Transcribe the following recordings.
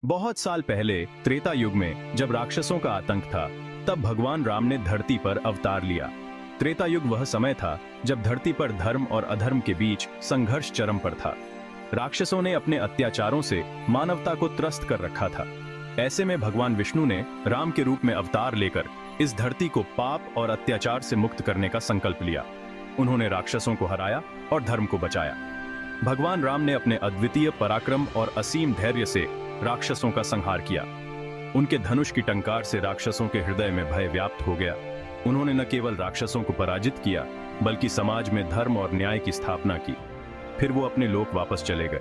बहुत साल पहले त्रेता युग में जब राक्षसों का आतंक था, तब भगवान राम ने धरती पर अवतार लिया। त्रेता युग वह समय था जब धरती पर धर्म और अधर्म के बीच संघर्ष चरम पर था। राक्षसों ने अपने अत्याचारों से मानवता को त्रस्त कर रखा था। ऐसे में भगवान विष्णु ने राम के रूप में अवतार लेकर इस धरती को पाप और अत्याचार से मुक्त करने का संकल्प लिया। उन्होंने राक्षसों को हराया और धर्म को बचाया। भगवान राम ने अपने अद्वितीय पराक्रम और असीम धैर्य से राक्षसों का संहार किया। उनके धनुष की टंकार से राक्षसों के हृदय में भय व्याप्त हो गया। उन्होंने न केवल राक्षसों को पराजित किया, बल्कि समाज में धर्म और न्याय की स्थापना की। फिर वो अपने लोक वापस चले गए।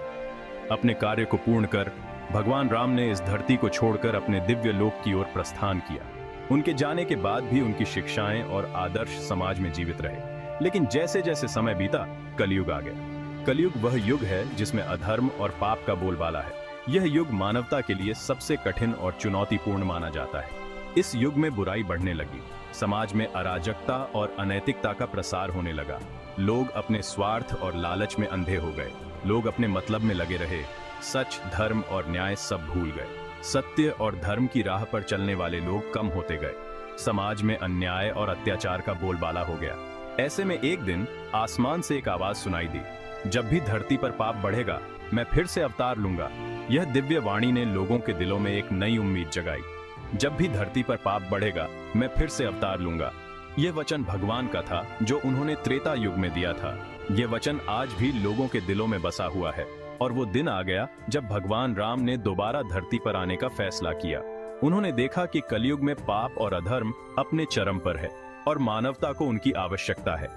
अपने कार्य को पूर्ण कर भगवान राम ने इस धरती को छोड़कर अपने दिव्य लोक की ओर प्रस्थान किया। उनके जाने के बाद भी उनकी शिक्षाएं और आदर्श समाज में जीवित रहे। लेकिन जैसे जैसे समय बीता, कलयुग आ गया। कलयुग वह युग है जिसमें अधर्म और पाप का बोलबाला है। यह युग मानवता के लिए सबसे कठिन और चुनौतीपूर्ण माना जाता है। इस युग में बुराई बढ़ने लगी, समाज में अराजकता और अनैतिकता का प्रसार होने लगा। लोग अपने स्वार्थ और लालच में अंधे हो गए। लोग अपने मतलब में लगे रहे। सच, धर्म और न्याय सब भूल गए। सत्य और धर्म की राह पर चलने वाले लोग कम होते गए। समाज में अन्याय और अत्याचार का बोलबाला हो गया। ऐसे में एक दिन आसमान से एक आवाज सुनाई दी, जब भी धरती पर पाप बढ़ेगा, मैं फिर से अवतार लूंगा। यह दिव्य वाणी ने लोगों के दिलों में एक नई उम्मीद जगाई। जब भी धरती पर पाप बढ़ेगा, मैं फिर से अवतार लूंगा। यह वचन भगवान का था जो उन्होंने त्रेता युग में दिया था। यह वचन आज भी लोगों के दिलों में बसा हुआ है। और वो दिन आ गया जब भगवान राम ने दोबारा धरती पर आने का फैसला किया। उन्होंने देखा कि कलयुग में पाप और अधर्म अपने चरम पर है और मानवता को उनकी आवश्यकता है।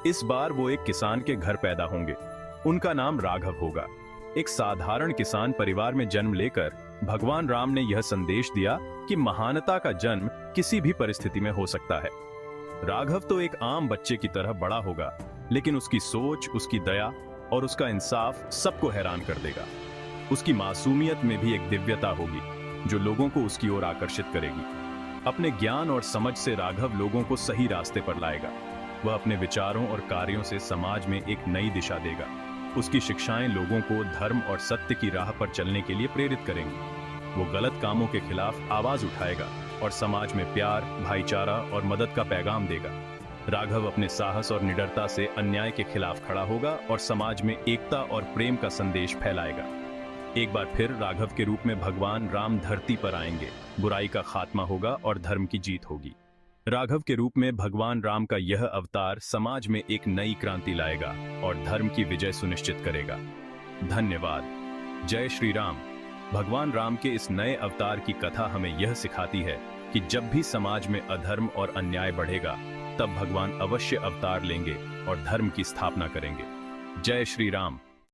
इस बार वो एक किसान के घर पैदा होंगे। उनका नाम राघव होगा। एक साधारण किसान परिवार में जन्म लेकर भगवान राम ने यह संदेश दिया कि महानता का जन्म किसी भी परिस्थिति में हो सकता है। राघव तो एक आम बच्चे की तरह बड़ा होगा, लेकिन उसकी सोच, उसकी दया और उसका इंसाफ सबको हैरान कर देगा। उसकी मासूमियत में भी एक दिव्यता होगी जो लोगों को उसकी ओर आकर्षित करेगी। अपने ज्ञान और समझ से राघव लोगों को सही रास्ते पर लाएगा। वह अपने विचारों और कार्यों से समाज में एक नई दिशा देगा। उसकी शिक्षाएं लोगों को धर्म और सत्य की राह पर चलने के लिए प्रेरित करेंगी। वो गलत कामों के खिलाफ आवाज उठाएगा और समाज में प्यार, भाईचारा और मदद का पैगाम देगा। राघव अपने साहस और निडरता से अन्याय के खिलाफ खड़ा होगा और समाज में एकता और प्रेम का संदेश फैलाएगा। एक बार फिर राघव के रूप में भगवान राम धरती पर आएंगे। बुराई का खात्मा होगा और धर्म की जीत होगी। राघव के रूप में भगवान राम का यह अवतार समाज में एक नई क्रांति लाएगा और धर्म की विजय सुनिश्चित करेगा। धन्यवाद। जय श्री राम। भगवान राम के इस नए अवतार की कथा हमें यह सिखाती है कि जब भी समाज में अधर्म और अन्याय बढ़ेगा, तब भगवान अवश्य अवतार लेंगे और धर्म की स्थापना करेंगे। जय श्री राम।